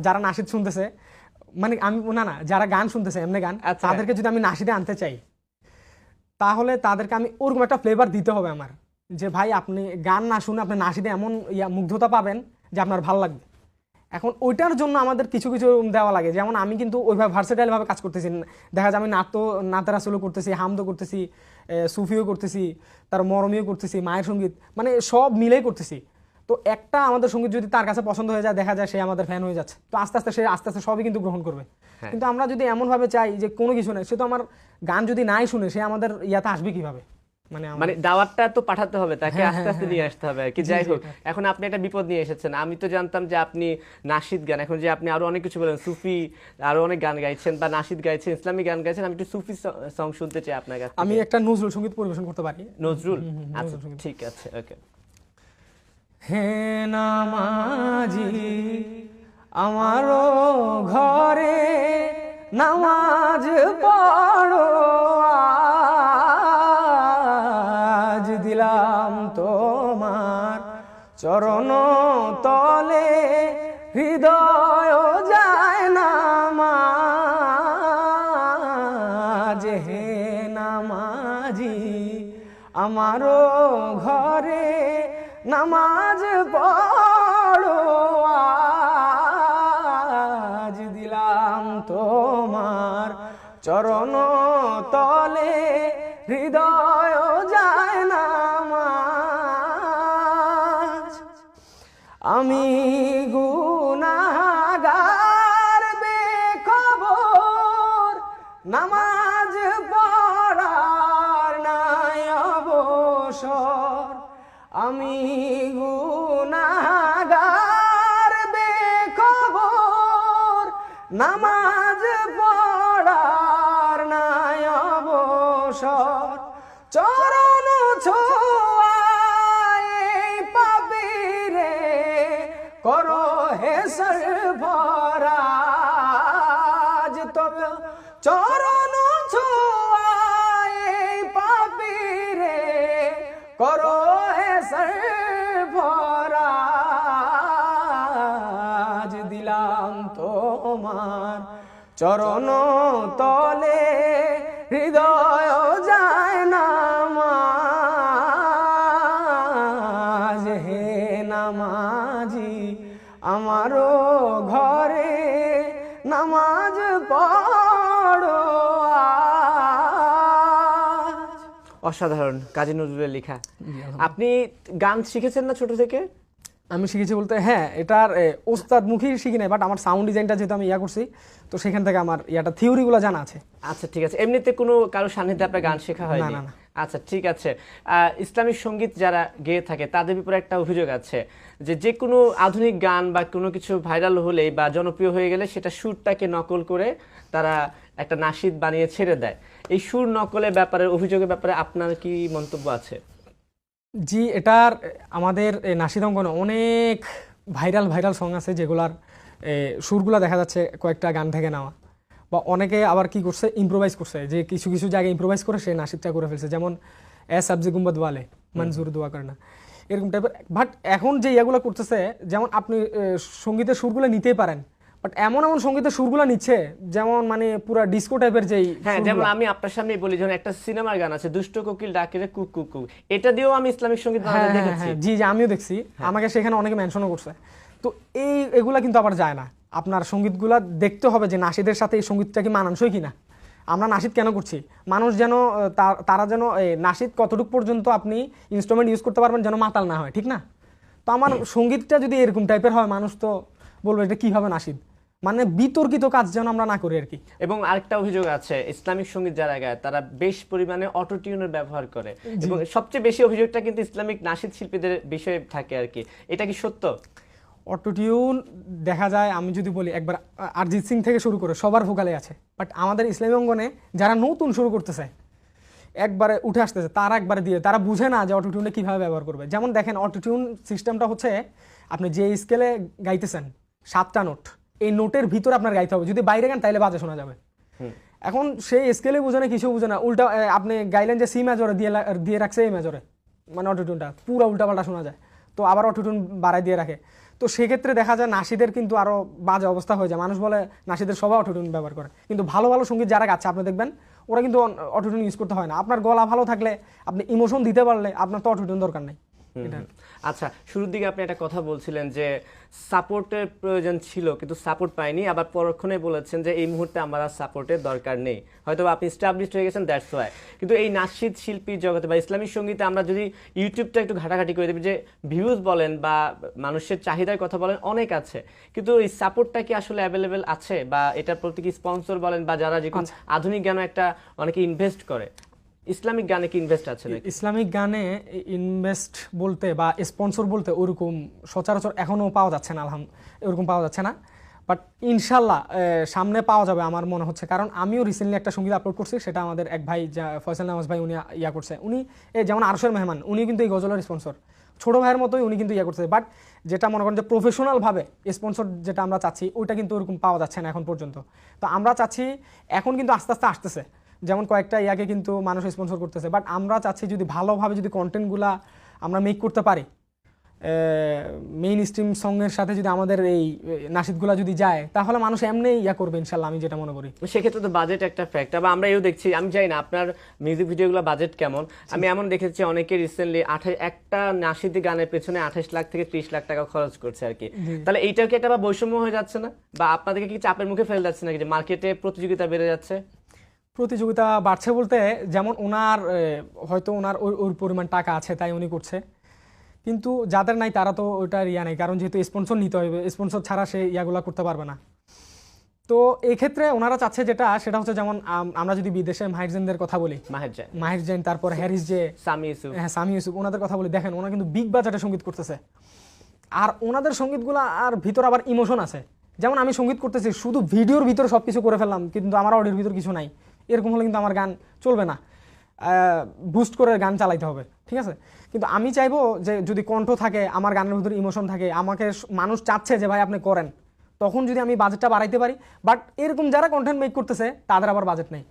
যারা নাশিদ শুনতেছে, মানে আমি না যারা গান শুনতেছে এমনি গান, তাদেরকে যদি আমি নাশিদে আনতে চাই তাহলে তাদেরকে আমি ওরকম একটা ফ্লেভার দিতে হবে আমার, যে ভাই আপনি গান না শুনে আপনি নাশিদে এমন মুগ্ধতা পাবেন যে আপনার ভালো লাগবে। এখন ওইটার জন্য আমাদের কিছু কিছু দেওয়া লাগে, যেমন আমি কিন্তু ওইভাবে ভার্সেটাইল ভাবে কাজ করতেছি, দেখা যায় আমি নাতের আসলও করতেছি, হামদও করতেছি, সুফিও করতেছি, তার মরমিও করতেছি, মায়ের সঙ্গীত, মানে সব মিলেই করতেছি। তো একটা আমাদের সঙ্গীত যদি তার কাছে পছন্দ হয়ে যায়, দেখা যায় সে আমাদের ফ্যান হয়ে যাচ্ছে, তো আস্তে আস্তে সবই কিন্তু গ্রহণ করবে। কিন্তু আমরা যদি এমন ভাবে চাই যে কোনো কিছু নেই, সে তো আমার গান যদি নাই শুনে সে আমাদের ইয়াতে আসবে কিভাবে, মানে দাওয়াতটা তো পাঠাতে হবে তাকে, আস্তে আস্তে নিয়ে আসতে হবে কি। যাই হোক, এখন আপনি একটা বিপদ নিয়ে এসেছেন। আমি তো জানতাম যে আপনি নাশিদ গান, এখন যে আপনি আরো অনেক কিছু বলেন, সুফি আরো অনেক গান গাইছেন বা নাশিদ গাইছেন, ইসলামিক গান গাইছেন, আমি একটু সুফি সং শুনতে চাই আপনার কাছে। আমি একটা নজরুল সঙ্গীত পরিবেশন করতে পারি। নজরুল? আচ্ছা ঠিক আছে, ওকে। হে নামাজি আমারও ঘরে নামাজ পড়ো, আজ দিলাম তোমার চরণ তলে হৃদয় যায় নামাজ। হে নামাজি আমারও ঘরে নামাজ পড়ো, আজ দিলাম তোমার চরণ তলে হৃদয় যায় নামাজ। আমি গুনাহগার বেখবর, নামাজ পড়ার নাই অবসর। আমি গুনাহগার বেখবর, নামাজ পড়ার নাই অবসর। চরণ ছোঁয়ায় পাপীরে করো হেসর ভরাজ, তবে চরণ ছোঁয়ায় পাপীরে করো হেসর ভরাজ। দিলাম তোমার চরণ তলে হৃদয় যায় নামাজ। হে নামাজি আমারও ঘরে নামাজ পড়ো। অসাধারণ, কাজী নজরুলের লেখা। আপনি গান শিখেছেন না ছোট থেকে? আমি শিখেছি বলতে হ্যাঁ, এটার ওস্তাদ মুখী শিখি নাই, বাট আমার সাউন্ড ডিজাইনটা যেহেতু আমি করছি, তো সেখান থেকে আমার থিওরিগুলো জানা আছে। আচ্ছা ঠিক আছে, এমনিতে কোনো কারো সান্নিধ্যে আপনার গান শেখা হয়নি? না। আচ্ছা ঠিক আছে। ইসলামিক সঙ্গীত যারা গেয়ে থাকে তাদের ব্যাপারে একটা অভিযোগ আছে যে যে কোনো আধুনিক গান বা কোনো কিছু ভাইরাল হলে বা জনপ্রিয় হয়ে গেলে সেটা সুরটাকে নকল করে তারা একটা নাশিদ বানিয়ে ছেড়ে দেয়। এই সুর নকলের ব্যাপারে, অভিযোগের ব্যাপারে আপনার কি মন্তব্য আছে? জি, এটার আমাদের নাশিদ অঙ্গনে অনেক ভাইরাল সং আছে যেগুলার সুরগুলা দেখা যাচ্ছে কয়েকটা গান থেকে নেওয়া, বা অনেকে আবার কি করছে ইম্প্রোভাইজ করছে, যে কিছু কিছু জায়গায় ইম্প্রোভাইজ করে সে নাশিদটা করে ফেলছে, যেমন সাবজি গুম্বদ ওয়ালে মনজুর দোয়া করে না, এরকম টাইপের। বাট এখন যে ইয়াগুলো করতেছে, যেমন আপনি সঙ্গীতের সুরগুলো নিতেই পারেন, বাট এমন সঙ্গীতের সুরগুলো নিচ্ছে যেমন মানে পুরো ডিস্কো টাইপের। যেই হ্যাঁ, যেমন আমি আপনার সামনে বলি, যখন একটা সিনেমার গান আছে দুষ্ট কোকিল ডাকে রে কুক কুক কুক, এটা দিয়েও আমি ইসলামিক সঙ্গীত বানাতে দেখেছি। জি আমিও দেখছি, আমাকে সেখানে অনেকে মেনশনও করছে। তো এগুলা কিন্তু আবার যায় না। আপনার সঙ্গীতগুলা দেখতে হবে যে নাশিদের সাথে এই সঙ্গীতটা কি মানানসই কিনা। আমরা নাশিদ কেন করছি, মানুষ যেন তারা যেন নাশিদ কতটুকু পর্যন্ত আপনি ইনস্ট্রুমেন্ট ইউজ করতে পারবেন যেন মাতাল না হয়, ঠিক না? তো আমার সঙ্গীতটা যদি এরকম টাইপের হয়, মানুষ তো বলবো এটা কিভাবে নাশিদ, মানে বিতর্কিত কাজ যেন আমরা না করি আর কি। এবং আরেকটা অভিযোগ আছে, ইসলামিক সঙ্গীত যারা গায় তারা বেশ পরিমাণে অটোটিউনের ব্যবহার করে, এবং সবচেয়ে বেশি অভিযোগটা কিন্তু ইসলামিক নাশিদ শিল্পীদের বিষয়ে থাকে আর কি। এটা কি সত্য? অটোটিউন দেখা যায়, আমি যদি বলি একবার অরিজিৎ সিং থেকে শুরু করে সবার ভোকালে আছে, বাট আমাদের ইসলামী অঙ্গনে যারা নতুন শুরু করতেছে একবারে উঠে আসতেছে, তারা একবারে দিয়ে তারা বুঝে না যে অটোটিউনটা কীভাবে ব্যবহার করবে। যেমন দেখেন, অটোটিউন সিস্টেমটা হচ্ছে আপনি যে স্কেলে গাইতেছেন 7টা নোট, এই নোটের ভিতরে আপনার গাইতে হবে, যদি বাইরে গান তাইলে বাজে শোনা যাবে। এখন সেই স্কেলে বুঝে না, কিছু বুঝে না, উল্টা আপনি গাইলেন যে সি মেজরে দিয়ে রাখছে এই মেজরে, মানে অটোটিউনটা পুরো উল্টাপাল্টা শোনা যায়, তো আবার অটোটিউন বাড়াই দিয়ে রাখে। তো সেক্ষেত্রে দেখা যায় নাশিদের কিন্তু আরো বাজে অবস্থা হয়ে যায়। মানুষ বলে নাশিদের সবাই অটোটিউন ব্যবহার করে, কিন্তু ভালো ভালো সঙ্গীত যারা গাচ্ছে আপনি দেখবেন ওরা কিন্তু অটোটিউন ইউজ করতে হয় না। আপনার গলা ভালো থাকলে, আপনি ইমোশন দিতে পারলে আপনার তো অটোটিউন দরকার নেই। এটা আচ্ছা, শুরুর দিকে আপনি একটা কথা বলছিলেন যে সাপোর্টের প্রয়োজন ছিল কিন্তু সাপোর্ট পাইনি, আবার পরক্ষণে বলেছেন যে এই মুহূর্তে আমার আর সাপোর্টের দরকার নেই, হয়তো আপনি স্টাবলিশড হয়ে গেছেন, দ্যাটস ওয়াই। কিন্তু এই নাশিদ শিল্পীর জগতে বা ইসলামিক সঙ্গীতে আমরা যদি ইউটিউবটা একটু ঘাটাঘাটি করে দেবি, যে ভিউজ বলেন বা মানুষের চাহিদার কথা বলেন অনেক আছে, কিন্তু এই সাপোর্টটা কি আসলে অ্যাভেলেবেল আছে, বা এটার প্রতি কি স্পন্সর বলেন বা যারা যে আধুনিক গানও একটা অনেকে ইনভেস্ট করে, ইসলামিক গানে কি ইনভেস্ট আছে নাকি? ইসলামিক গানে ইনভেস্ট বলতে বা স্পন্সর বলতে ওরকম সচরাচর এখনো পাওয়া যাচ্ছে না, ওরকম পাওয়া যাচ্ছে না। বাট ইনশাল্লাহ সামনে পাওয়া যাবে আমার মনে হচ্ছে, কারণ আমিও রিসেন্টলি একটা সঙ্গীত আপলোড করছি, সেটা আমাদের এক ভাই ফয়সাল নামাজ ভাই উনি ইয়া করছে, উনি যেমন আরশের মেহমান উনি কিন্তু এই গজলের স্পন্সর, ছোট ভাইয়ের মতোই উনি কিন্তু ইয়া করছে। বাট যেটা মনে করেন যে প্রফেশনালভাবে স্পন্সর যেটা আমরা চাচ্ছি ওইটা কিন্তু ওরকম পাওয়া যাচ্ছে না এখন পর্যন্ত। তো আমরা চাচ্ছি, এখন কিন্তু আস্তে আস্তে আসতেছে, যেমন কয়েকটা ইয়াকে কিন্তু মানুষ স্পন্সর করতেছে, বাট আমরা চাচ্ছি যদি ভালোভাবে যদি কন্টেন্টগুলা আমরা মেক করতে পারি, মেইন স্ট্রিম সঙ্গের সাথে যদি আমাদের এই নাশিদগুলা যদি যায়, তাহলে মানুষ এমনি ইয়া করবে ইনশাল্লাহ, আমি যেটা মনে করি। সেক্ষেত্রে তো বাজেট একটা ফ্যাক্টর, বা আমরা এও দেখছি, আমি জানি না আপনার মিউজিক ভিডিওগুলো বাজেট কেমন, আমি এমন দেখেছি অনেকে রিসেন্টলি একটা নাশিদি গানের পেছনে 28 লাখ থেকে 30 লাখ টাকা খরচ করছে আর কি। তাহলে এইটাও কি একটা বা বৈষম্য হয়ে যাচ্ছে না, বা আপনাদেরকে কি চাপের মুখে ফেলে যাচ্ছে নাকি যে মার্কেটে প্রতিযোগিতা বেড়ে যাচ্ছে? প্রতিযোগিতা বাড়ছে বলতে, যেমন ওনার হয়তো ওনার ওই পরিমাণ টাকা আছে তাই উনি করছে, কিন্তু যাদের নাই তারা তো ওইটার ইয়া নেই, কারণ যেহেতু স্পন্সর নিতে হবে, স্পন্সর ছাড়া সে ইয়াগুলা করতে পারবে না। তো এই ক্ষেত্রে ওনারা চাচ্ছে যেটা, সেটা হচ্ছে যেমন আমরা যদি বিদেশে মাহির জৈনদের কথা বলি, মাহির জৈন, তারপর হ্যারিস জে, সামি ইউসুফ, ওনাদের কথা বলি, দেখেন ওনারা কিন্তু বিগ বাজেটে সঙ্গীত করতেছে, আর ওনাদের সঙ্গীতগুলো আর ভিতর আবার ইমোশন আছে। যেমন আমি সঙ্গীত করতেছি, শুধু ভিডিওর ভিতরে সব কিছু করে ফেললাম, কিন্তু আমার অডিওর ভিতর কিছু নাই, এরকম হলে কিন্তু আমার গান চলবে না, বুস্ট করে গান চালাইতে হবে, ঠিক আছে? কিন্তু আমি চাইবো যে যদি কণ্ঠ থাকে, আমার গানের ভিতরে ইমোশন থাকে, আমাকে মানুষ চাচ্ছে যে ভাই আপনি করেন, তখন যদি আমি বাজেটটা বাড়াইতে পারি। বাট এরকম যারা কন্টেন্ট মেক করতেছে তাদের আবার বাজেট নেই,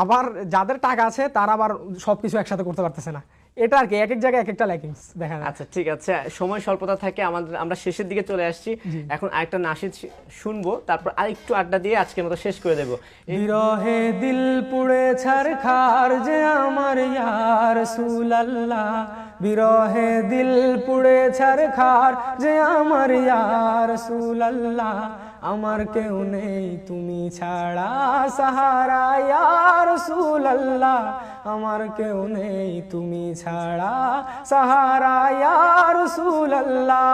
আবার যাদের টাকা আছে তারা আবার সবকিছু একসাথে করতে পারতেছে না। এটা আর কি, এক এক জায়গায় এক একটা ল্যাকিংস দেখা যায়। আচ্ছা ঠিক আছে, সময় স্বল্পতা থাকে আমাদের, আমরা শেষের দিকে চলে আসছি, এখন আরেকটা নাশিদ শুনবো, তারপর আরেকটু আড্ডা দিয়ে আজকের মতো শেষ করে দেবো। বিরহে দিল পুড়ে ছারখার যে আমার ইয়া রাসূলুল্লাহ, বিরহে দিল পুড়ে ছারখার যে আমার ইয়া রাসূলুল্লাহ, আমার কেউ নেই তুমি ছাড়া সাহারা ইয়া রাসূলুল্লাহ, আমার কেউ নেই তুমি ছাড়া সাহারা ইয়া রাসূলুল্লাহ।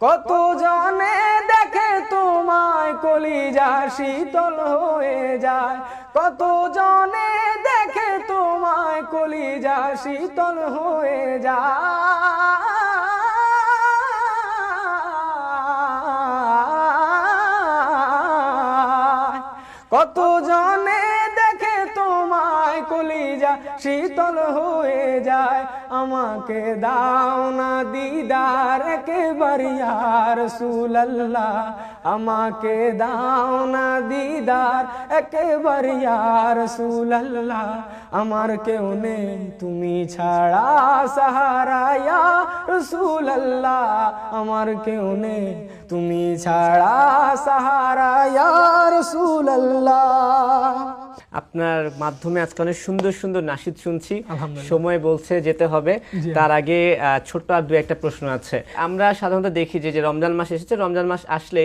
কত জনে দেখে তোমায় কলিজা শীতল হয়ে যায়, কত জনে দেখে তোমায় কলিজা শীতল হয়ে যায়, কত জনে দেখে তোমায় কলিজা শীতল হয়ে যায়, আমাকে দাও না দিদার একেবার ইয়া রাসূলুল্লাহ, আমাকে দাও না দিদার একেবার ইয়া রাসূলুল্লাহ, আমার কেউ নেই তুমি ছাড়া সাহারা ইয়া রাসূলুল্লাহ, আমার কেউ নেই তুমি ছাড়া সাহারা ইয়া রাসূলুল্লাহ। আপনার মাধ্যমে আজকে অনেক সুন্দর সুন্দর নাশিদ শুনছি, সময় বলছে যেতে হবে, তার আগে ছোট্ট আর দু একটা প্রশ্ন আছে। আমরা সাধারণত দেখি যে রমজান মাস এসেছে, রমজান মাস আসলে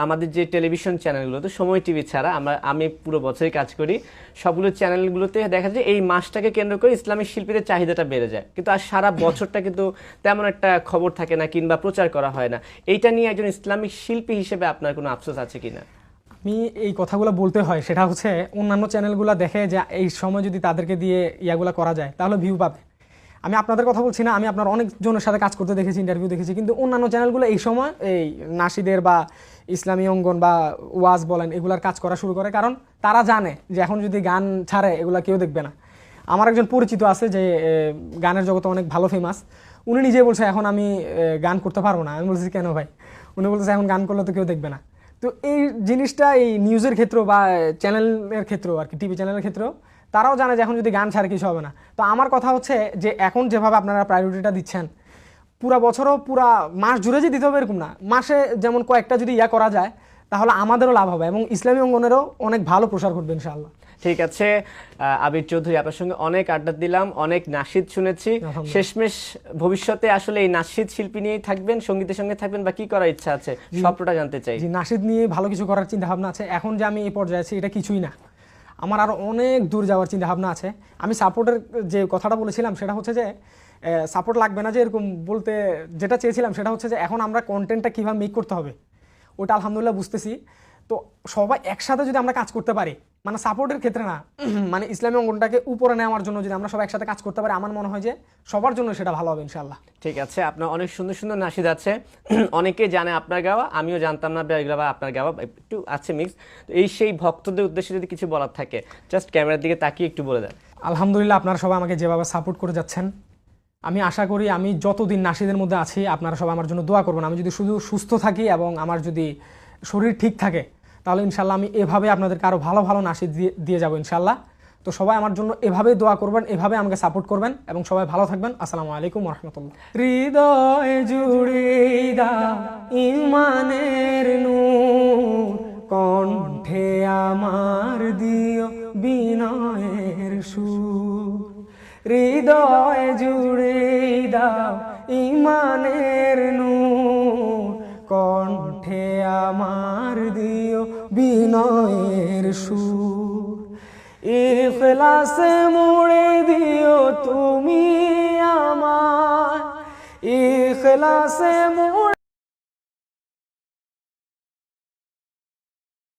আমাদের যে টেলিভিশন চ্যানেলগুলোতে, সময় টিভি ছাড়া আমি পুরো বছরই কাজ করি, সবগুলো চ্যানেলগুলোতে দেখা যায় এই মাসটাকে কেন্দ্র করে ইসলামিক শিল্পীদের চাহিদাটা বেড়ে যায়, কিন্তু আর সারা বছরটা কিন্তু তেমন একটা খবর থাকে না কিংবা প্রচার করা হয় না। এইটা নিয়ে একজন ইসলামিক শিল্পী হিসেবে আপনার কোনো আফসোস আছে কিনা? আমি এই কথাগুলো বলতে হয়, সেটা হচ্ছে অন্যান্য চ্যানেলগুলো দেখে যে এই সময় যদি তাদেরকে দিয়ে ইয়াগুলো করা যায় তাহলে ভিউ পাবে। আমি আপনাদের কথা বলছি না, আমি আপনার অনেকজনের সাথে কাজ করতে দেখেছি, ইন্টারভিউ দেখেছি, কিন্তু অন্যান্য চ্যানেলগুলো এই সময় এই নাশিদের বা ইসলামী অঙ্গন বা ওয়াজ বলেন এগুলার কাজ করা শুরু করে, কারণ তারা জানে যে এখন যদি গান ছাড়ে এগুলা কেউ দেখবে না। আমার একজন পরিচিত আছে যে গানের জগতে অনেক ভালো ফেমাস, উনি নিজেই বলছে এখন আমি গান করতে পারবো না। আমি বলছি কেন ভাই? উনি বলতেছে এখন গান করলে তো কেউ দেখবে না। তো এই জিনিসটা এই নিউজের ক্ষেত্র বা চ্যানেলের ক্ষেত্রেও আর কি, টিভি চ্যানেলের ক্ষেত্রেও তারাও জানে যে এখন যদি গান ছাড়া কিছু হবে না। তো আমার কথা হচ্ছে যে এখন যেভাবে আপনারা প্রায়োরিটিটা দিচ্ছেন, পুরা বছরও পুরা মাস জুড়ে যে দিতে হবে এরকম না, মাসে যেমন কয়েকটা যদি ইয়া করা যায় তাহলে আমাদেরও লাভ হবে এবং ইসলামী অঙ্গনেরও অনেক ভালো প্রসার করবে ইনশাআল্লাহ। ঠিক আছে আবির চৌধুরী, আপনার সঙ্গে অনেক আড্ডা দিলাম, অনেক নাশিদ শুনেছি। শেষমেশ ভবিষ্যতে আসলে এই নাশিদ শিল্পী নিয়েই থাকবেন, সঙ্গীতের সঙ্গে থাকবেন, বা কি করার ইচ্ছা আছে সবটা জানতে চাই। জি, নাশিদ নিয়ে ভালো কিছু করার চিন্তা ভাবনা আছে। এখন যে আমি এই পর্যায়ে আছি এটা কিছুই না, আমার আরো অনেক দূর যাওয়ার চিন্তা ভাবনা আছে। আমি সাপোর্টের যে কথাটা বলেছিলাম সেটা হচ্ছে যে সাপোর্ট লাগবে না যে এরকম বলতে, যেটা চেয়েছিলাম সেটা হচ্ছে যে এখন আমরা কন্টেন্টটা কীভাবে মেক করতে হবে ওটা আলহামদুলিল্লাহ বুঝতেছি। তো সবাই একসাথে যদি আমরা কাজ করতে পারি, মানে সাপোর্টের ক্ষেত্রে না, মানে ইসলামী অঙ্গনটাকে উপরে নেওয়ার জন্য যদি আমরা সবাই একসাথে কাজ করতে পারি, আমার মনে হয় যে সবার জন্য সেটা ভালো হবে ইনশাআল্লাহ। ঠিক আছে, আপনার অনেক সুন্দর সুন্দর নাশিদ আছে, অনেকে জানে আপনার গাওয়া, আমিও জানতাম না গাওয়া, আপনার গাওয়া একটু আছে মিক্স। তো এই সেই ভক্তদের উদ্দেশ্যে যদি কিছু বলার থাকে জাস্ট ক্যামেরার দিকে তাকিয়ে একটু বলে দেন। আলহামদুলিল্লাহ, আপনারা সবাই আমাকে যেভাবে সাপোর্ট করে যাচ্ছেন, আমি আশা করি আমি যতদিন নাশিদের মধ্যে আছি আপনারা সবাই আমার জন্য দোয়া করবেন। আমি যদি শুধু সুস্থ থাকি এবং আমার যদি শরীর ঠিক থাকে তাহলে ইনশাল্লাহ আমি এভাবে আপনাদেরকে আরও ভালো ভালো নাশিদ দিয়ে যাবো ইনশাল্লাহ। তো সবাই আমার জন্য এভাবেই দোয়া করবেন, এভাবে আমাকে সাপোর্ট করবেন এবং সবাই ভালো থাকবেন। আসসালামু আলাইকুম ওয়া রাহমাতুল্লাহ। হৃদয় জুড়ে দাও ঈমানের নূর, কণ্ঠে আমার দিও বিনয়ের সুর। হৃদয় জুড়ে দাও ঈমানের নূর, কণ্ঠে আমার দিও বিনয়ের সুর। ইখলাসে মুড়ে দিও তুমি আমায়, ইখলাসে